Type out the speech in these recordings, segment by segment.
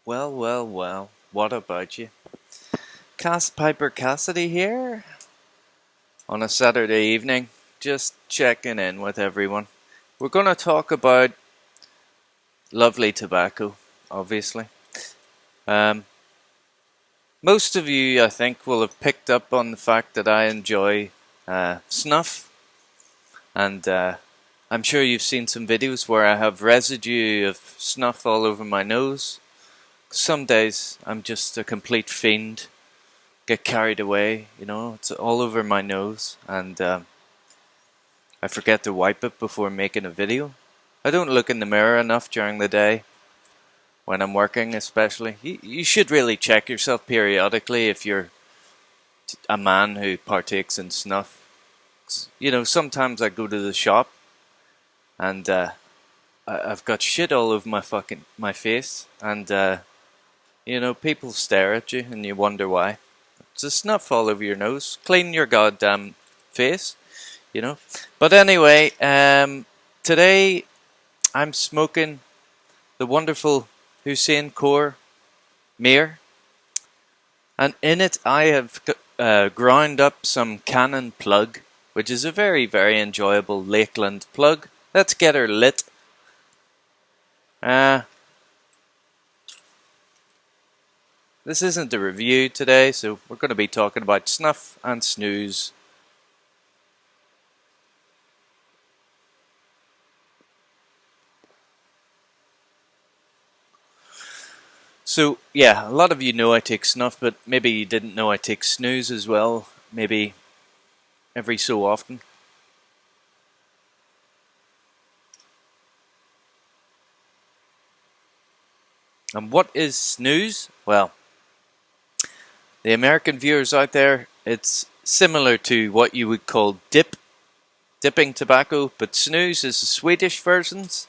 Well, well, well, what about you? Cass Piper Cassidy here on a Saturday evening, just checking in with everyone. We're going to talk about lovely tobacco, obviously. Um, Most of you, I think, will have picked up on the fact that I enjoy snuff, and I'm sure you've seen some videos where I have residue of snuff all over my nose. Some days I'm just a complete fiend. Get carried away, it's all over my nose, and I forget to wipe it before making a video. I don't look in the mirror enough during the day when I'm working, especially. You should really check yourself periodically if you're a man who partakes in snuff. Sometimes I go to the shop and I've got shit all over my face, and people stare at you and you wonder why. It's a snuff all over your nose. Clean your goddamn face, But anyway, today I'm smoking the wonderful Hussein Core Mir, and in it I have ground up some Canon plug, which is a very, very enjoyable Lakeland plug. Let's get her lit. This isn't a review today, so we're going to be talking about snuff and snooze. So, yeah, a lot of you know I take snuff, but maybe you didn't know I take snooze as well, maybe every so often. And what is snooze? Well, the American viewers out there, it's similar to what you would call dipping tobacco, but snooze is the Swedish versions,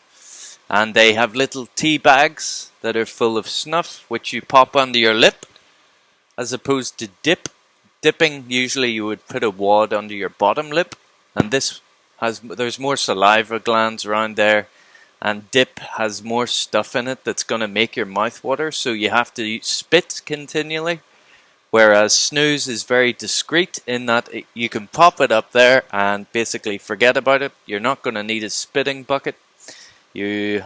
and they have little tea bags that are full of snuff, which you pop under your lip, as opposed to dipping. Usually you would put a wad under your bottom lip, and there's more saliva glands around there, and dip has more stuff in it that's going to make your mouth water, so you have to spit continually. Whereas snooze is very discreet in that you can pop it up there and basically forget about it. You're not going to need a spitting bucket. You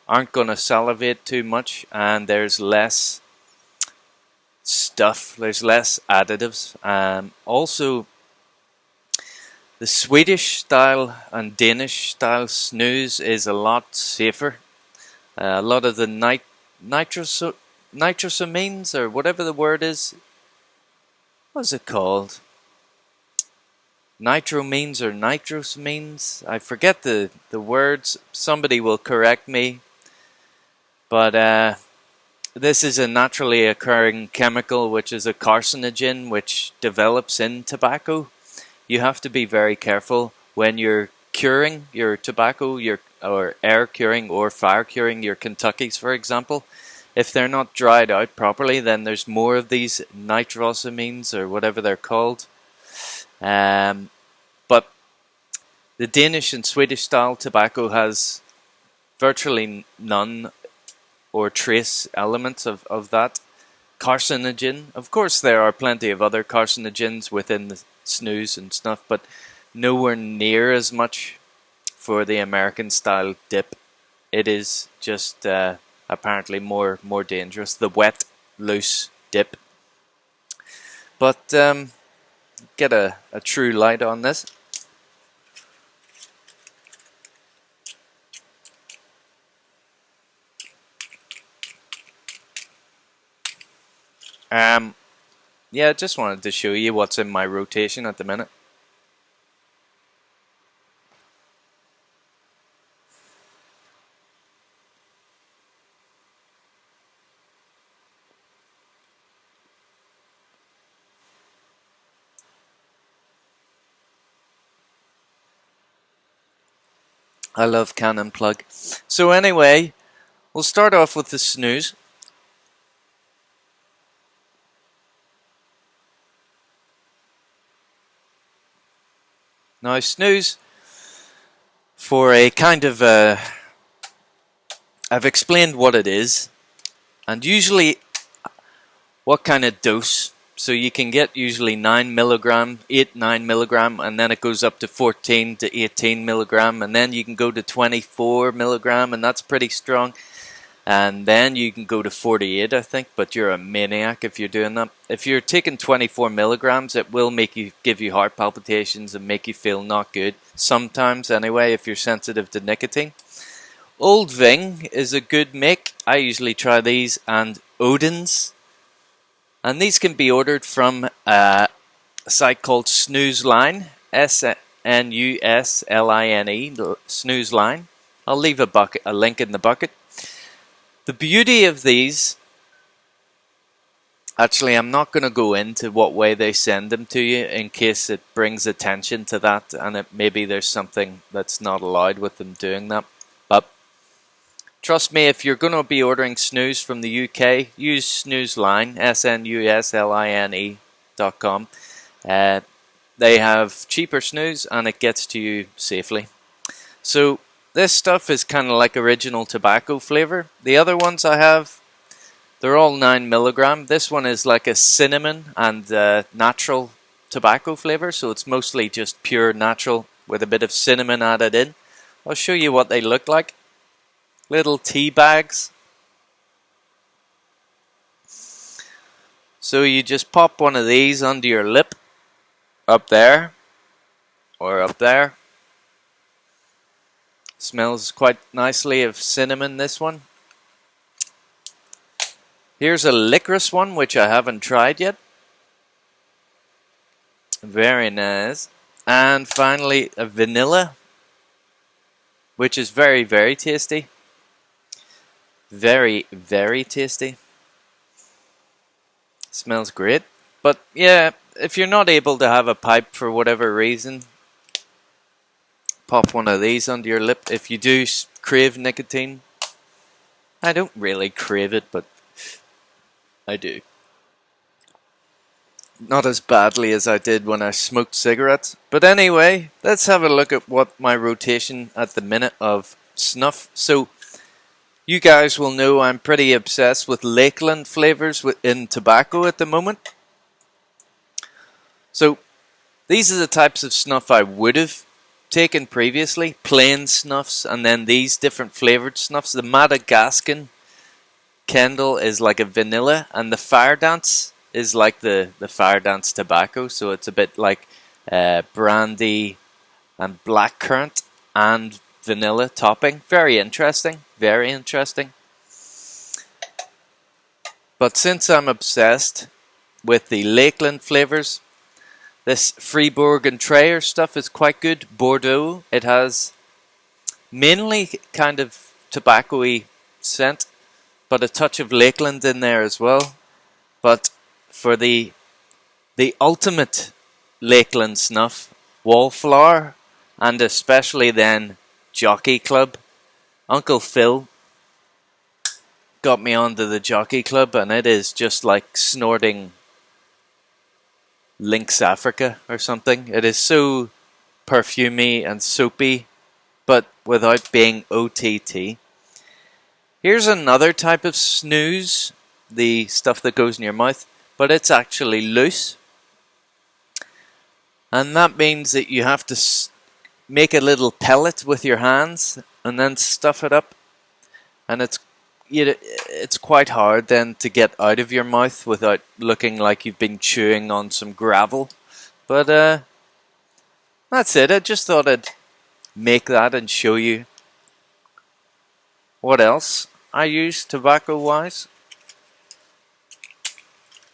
aren't going to salivate too much, and there's less stuff, there's less additives. Also, the Swedish style and Danish style snooze is a lot safer. A lot of the nitrosamines, or whatever the word is, what's it called? Nitroamines or nitrosamines? I forget the words. Somebody will correct me. But this is a naturally occurring chemical, which is a carcinogen, which develops in tobacco. You have to be very careful when you're curing your tobacco, or air curing or fire curing your Kentuckys, for example. If they're not dried out properly, then there's more of these nitrosamines, or whatever they're called. But the Danish and Swedish style tobacco has virtually none or trace elements of that carcinogen. Of course, there are plenty of other carcinogens within the snooze and snuff, but nowhere near as much for the American style dip. It is just apparently more dangerous, the wet, loose dip. But get a true light on this. Yeah, I just wanted to show you what's in my rotation at the minute. I love Canon plug. So anyway, we'll start off with the snooze. Now, snooze, for a kind of I've explained what it is. And usually, what kind of dose? So you can get usually 9 milligram, 9 milligram, and then it goes up to 14 to 18 milligram, and then you can go to 24 milligram, and that's pretty strong. And then you can go to 48, I think, but you're a maniac if you're doing that. If you're taking 24 milligrams, it will give you heart palpitations and make you feel not good. Sometimes, anyway, if you're sensitive to nicotine. Old Ving is a good make. I usually try these, and Odin's. And these can be ordered from a site called Snus Line, SNUSLINE, Snus Line. I'll leave a link in the bucket. The beauty of these, actually I'm not going to go into what way they send them to you in case it brings attention to that, and maybe there's something that's not allowed with them doing that. But trust me, if you're going to be ordering snus from the UK, use Snus Line, SNUSLINE.com. They have cheaper snus and it gets to you safely. So this stuff is kind of like original tobacco flavor. The other ones I have, they're all 9 milligram. This one is like a cinnamon and natural tobacco flavor, so it's mostly just pure natural with a bit of cinnamon added in. I'll show you what they look like. Little tea bags. So you just pop one of these under your lip, up there, or up there. Smells quite nicely of cinnamon, this one. Here's a licorice one, which I haven't tried yet. Very nice. And finally, a vanilla, which is very, very tasty. Very, very tasty. Smells great. But yeah, if you're not able to have a pipe for whatever reason, pop one of these under your lip. If you do crave nicotine, I don't really crave it, but I do. Not as badly as I did when I smoked cigarettes. But anyway, let's have a look at what my rotation at the minute of snuff. So, you guys will know I'm pretty obsessed with Lakeland flavors in tobacco at the moment. So, these are the types of snuff I would have taken previously. Plain snuffs, and then these different flavored snuffs. The Madagascan Kendall is like a vanilla, and the Fire Dance is like the Fire Dance tobacco. So it's a bit like brandy and blackcurrant and vanilla topping. Very interesting. Very interesting. But since I'm obsessed with the Lakeland flavors, this Fribourg and Trayer stuff is quite good. Bordeaux, it has mainly kind of tobacco-y scent, but a touch of Lakeland in there as well. But for the ultimate Lakeland snuff, Wallflower, and especially then Jockey Club, Uncle Phil got me onto the Jockey Club, and it is just like snorting Lynx Africa or something. It is so perfumey and soapy, but without being OTT. Here's another type of snooze, the stuff that goes in your mouth, but it's actually loose. And that means that you have to make a little pellet with your hands and then stuff it up. And it's quite hard then to get out of your mouth without looking like you've been chewing on some gravel. But that's it. I just thought I'd make that and show you what else I use tobacco wise.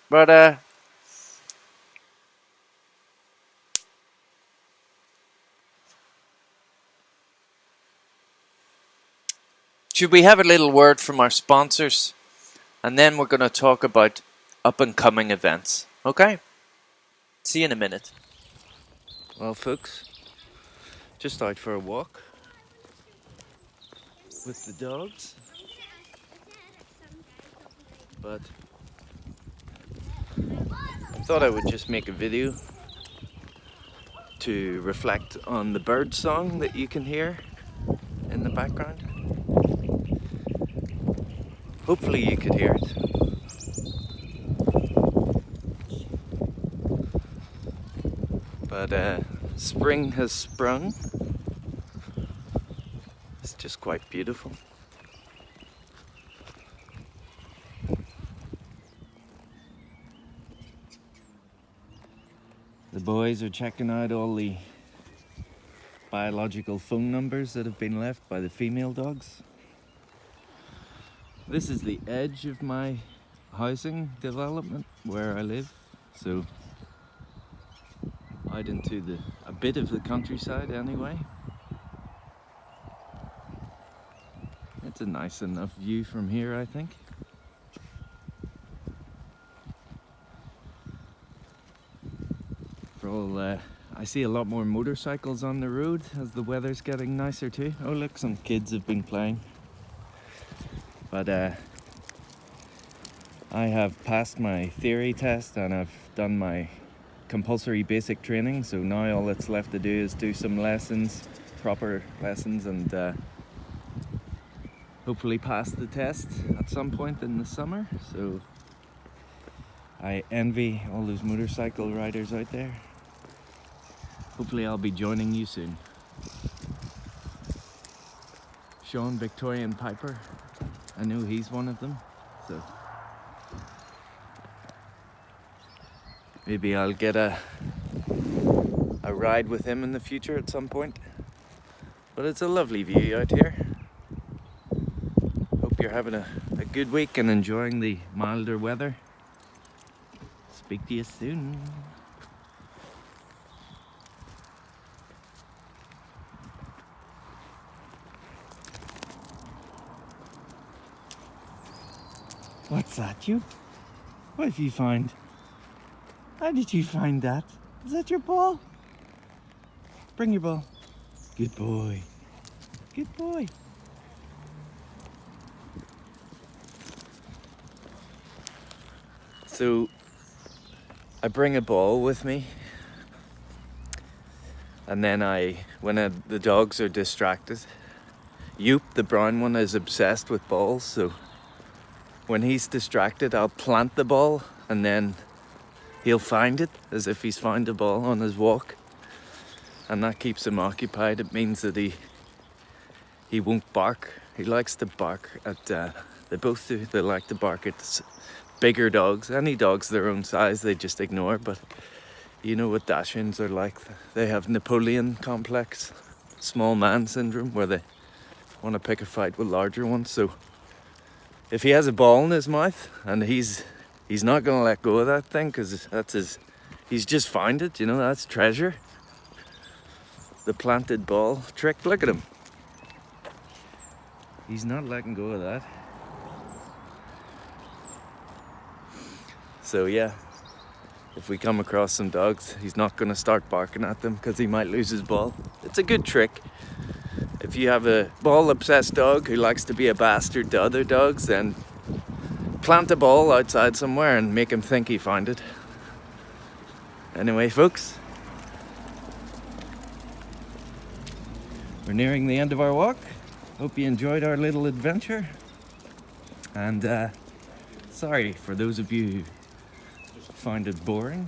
But should we have a little word from our sponsors? And then we're going to talk about up and coming events. Okay? See you in a minute. Well, folks, just out for a walk with the dogs. But I thought I would just make a video to reflect on the bird song that you can hear in the background. Hopefully you could hear it. But spring has sprung. It's just quite beautiful. The boys are checking out all the biological phone numbers that have been left by the female dogs. This is the edge of my housing development where I live, so out into a bit of the countryside anyway. It's a nice enough view from here, I think. I see a lot more motorcycles on the road as the weather's getting nicer too. Oh look, some kids have been playing. But I have passed my theory test and I've done my compulsory basic training, so now all that's left to do is do some lessons, proper lessons, and hopefully pass the test at some point in the summer. So I envy all those motorcycle riders out there. Hopefully I'll be joining you soon. Sean, Victoria and Piper, I know he's one of them, so maybe I'll get a ride with him in the future at some point. But it's a lovely view out here. Hope you're having a good week and enjoying the milder weather. Speak to you soon. What's that, you? What have you found? How did you find that? Is that your ball? Bring your ball. Good boy. Good boy. So, I bring a ball with me. And then when the dogs are distracted, Yoop, the brown one, is obsessed with balls, so when he's distracted, I'll plant the ball and then he'll find it as if he's found a ball on his walk. And that keeps him occupied. It means that he won't bark. He likes to bark at, they both do, they like to bark at bigger dogs. Any dogs their own size, they just ignore, but you know what Dachshunds are like. They have Napoleon complex, small man syndrome, where they want to pick a fight with larger ones. So if he has a ball in his mouth and he's not going to let go of that thing, because he's just found it, you know, that's treasure. The planted ball trick, look at him. He's not letting go of that. So yeah, if we come across some dogs, he's not going to start barking at them because he might lose his ball. It's a good trick. If you have a ball-obsessed dog who likes to be a bastard to other dogs, then plant a ball outside somewhere and make him think he found it. Anyway, folks, we're nearing the end of our walk. Hope you enjoyed our little adventure. And sorry for those of you who find it boring.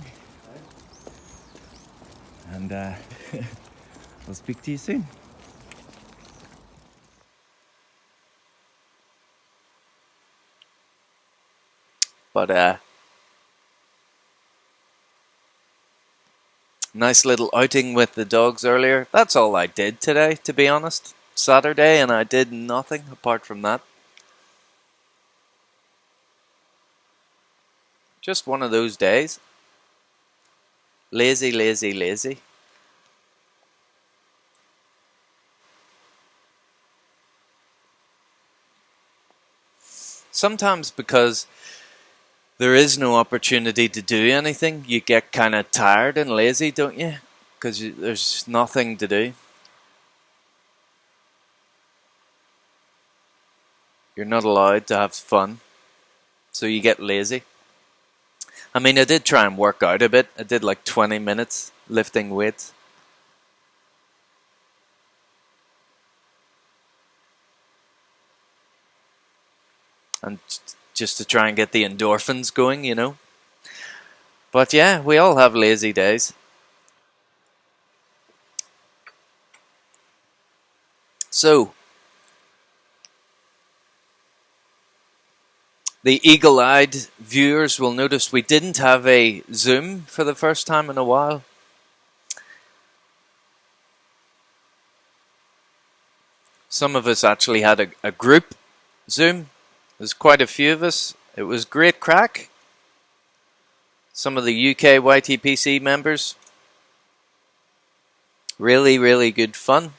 And I'll speak to you soon. But nice little outing with the dogs earlier. That's all I did today, to be honest. Saturday, and I did nothing apart from that. Just one of those days. Lazy, lazy, lazy. Sometimes because there is no opportunity to do anything, you get kind of tired and lazy, don't you? Because there's nothing to do. You're not allowed to have fun, so you get lazy. I mean, I did try and work out a bit. I did like 20 minutes lifting weights. and just to try and get the endorphins going, you know. But yeah, we all have lazy days. So, the eagle-eyed viewers will notice we didn't have a Zoom for the first time in a while. Some of us actually had a group Zoom. There's quite a few of us. It was great crack. Some of the UK YTPC members. Really, really good fun.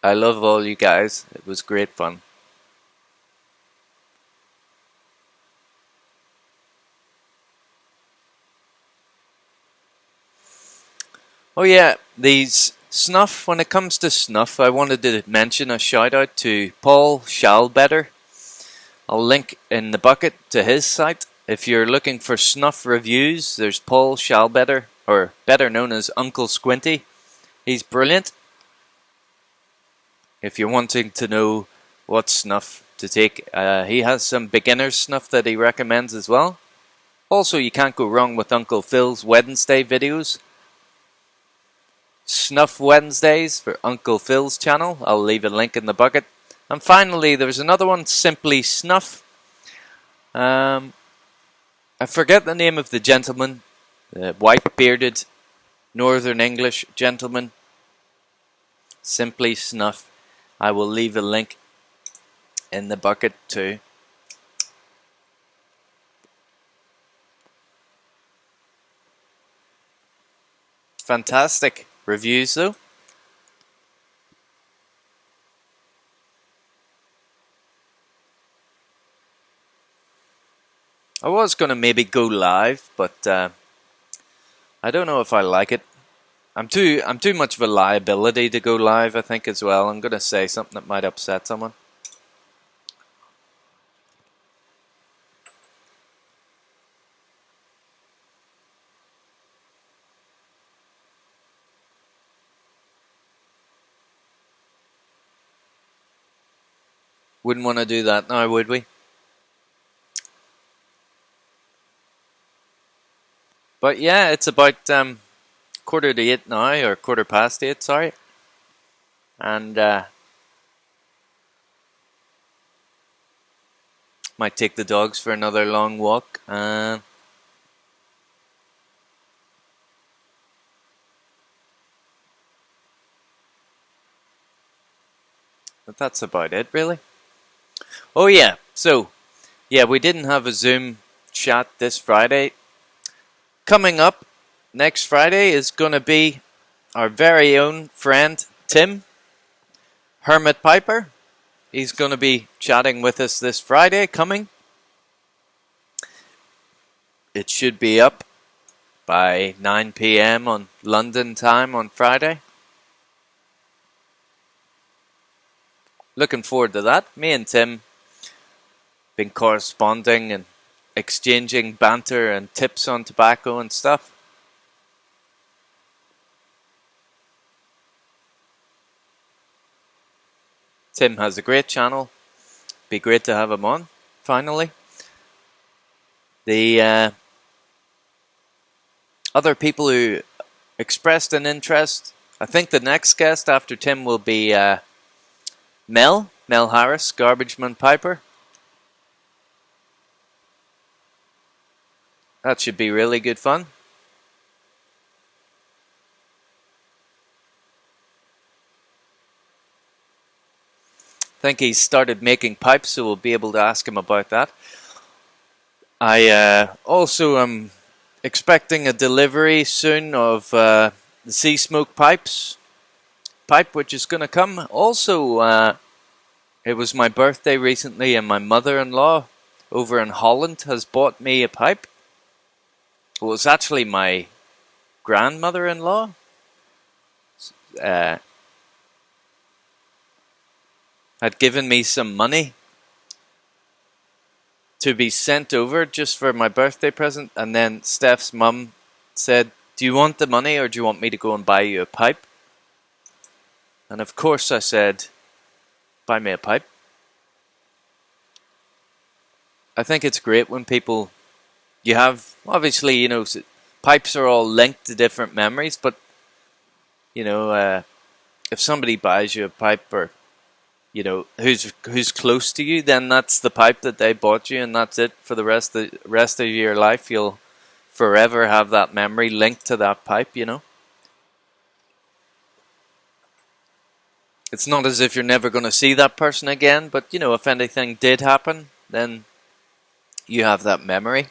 I love all you guys. It was great fun. Oh yeah, these Snuff. When it comes to Snuff, I wanted to mention a shout out to Paul Schalbetter. I'll link in the bucket to his site. If you're looking for Snuff reviews, there's Paul Schalbetter, or better known as Uncle Squinty. He's brilliant. If you're wanting to know what Snuff to take, he has some beginner Snuff that he recommends as well. Also, you can't go wrong with Uncle Phil's Wednesday videos. Snuff Wednesdays for Uncle Phil's channel. I'll leave a link in the bucket. And finally, there's another one, Simply Snuff. I forget the name of the gentleman, the white-bearded Northern English gentleman. Simply Snuff. I will leave a link in the bucket too. Fantastic reviews though. I was going to maybe go live, but I don't know if I like it. I'm too much of a liability to go live, I think, as well. I'm going to say something that might upset someone. Wouldn't want to do that now, would we? But yeah, it's about 7:45 now, or 8:15, sorry. And might take the dogs for another long walk. But that's about it, really. Oh yeah, so yeah, we didn't have a Zoom chat this Friday. Coming up next Friday is going to be our very own friend Tim, Hermit Piper. He's going to be chatting with us this Friday coming. It should be up by 9 PM on London time on Friday. Looking forward to that. Me and Tim been corresponding and exchanging banter and tips on tobacco and stuff. Tim has a great channel. Be great to have him on, finally. The other people who expressed an interest, I think the next guest after Tim will be Mel Harris, Garbageman Piper. That should be really good fun. I think he's started making pipes, so we'll be able to ask him about that. I also am expecting a delivery soon of the Sea Smoke pipe, which is going to come. Also, it was my birthday recently, and my mother-in-law over in Holland has bought me a pipe. Well, it's actually my grandmother-in-law. Had given me some money to be sent over just for my birthday present, and then Steph's mum said, "Do you want the money or do you want me to go and buy you a pipe?" And of course I said, "Buy me a pipe." I think it's great when people, you have, obviously, pipes are all linked to different memories, but, if somebody buys you a pipe, or, who's close to you, then that's the pipe that they bought you, and that's it for the rest of your life. You'll forever have that memory linked to that pipe, It's not as if you're never going to see that person again, but, if anything did happen, then you have that memory.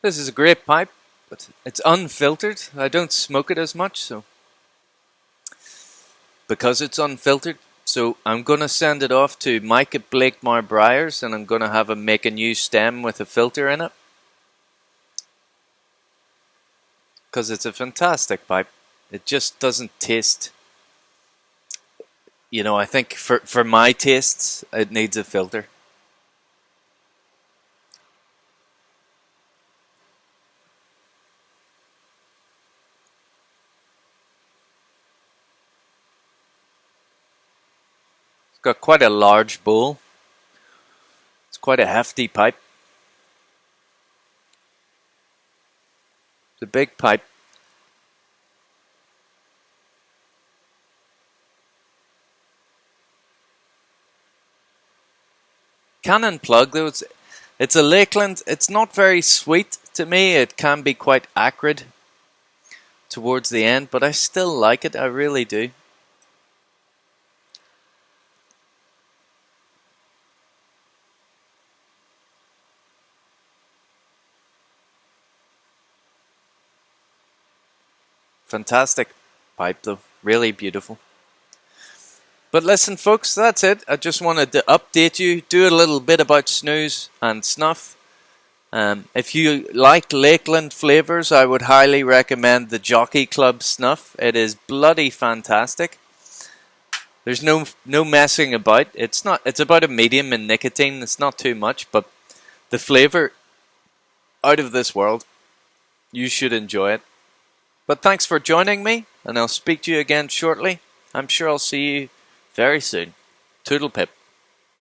This is a great pipe, but it's unfiltered. I don't smoke it as much, so because it's unfiltered. So I'm going to send it off to Mike at Blakemore Briars, and I'm going to have him make a new stem with a filter in it. Because it's a fantastic pipe. It just doesn't taste, I think for my tastes, it needs a filter. It's got quite a large bowl. It's quite a hefty pipe. It's a big pipe. Cannon plug, though, it's a Lakeland. It's not very sweet to me. It can be quite acrid towards the end, but I still like it. I really do. Fantastic pipe, though. Really beautiful. But listen, folks, that's it. I just wanted to update you, do a little bit about Snus and Snuff. If you like Lakeland flavors, I would highly recommend the Jockey Club Snuff. It is bloody fantastic. There's no messing about. It's about a medium in nicotine. It's not too much, but the flavor, out of this world. You should enjoy it. But thanks for joining me, and I'll speak to you again shortly. I'm sure I'll see you very soon. Toodle pip.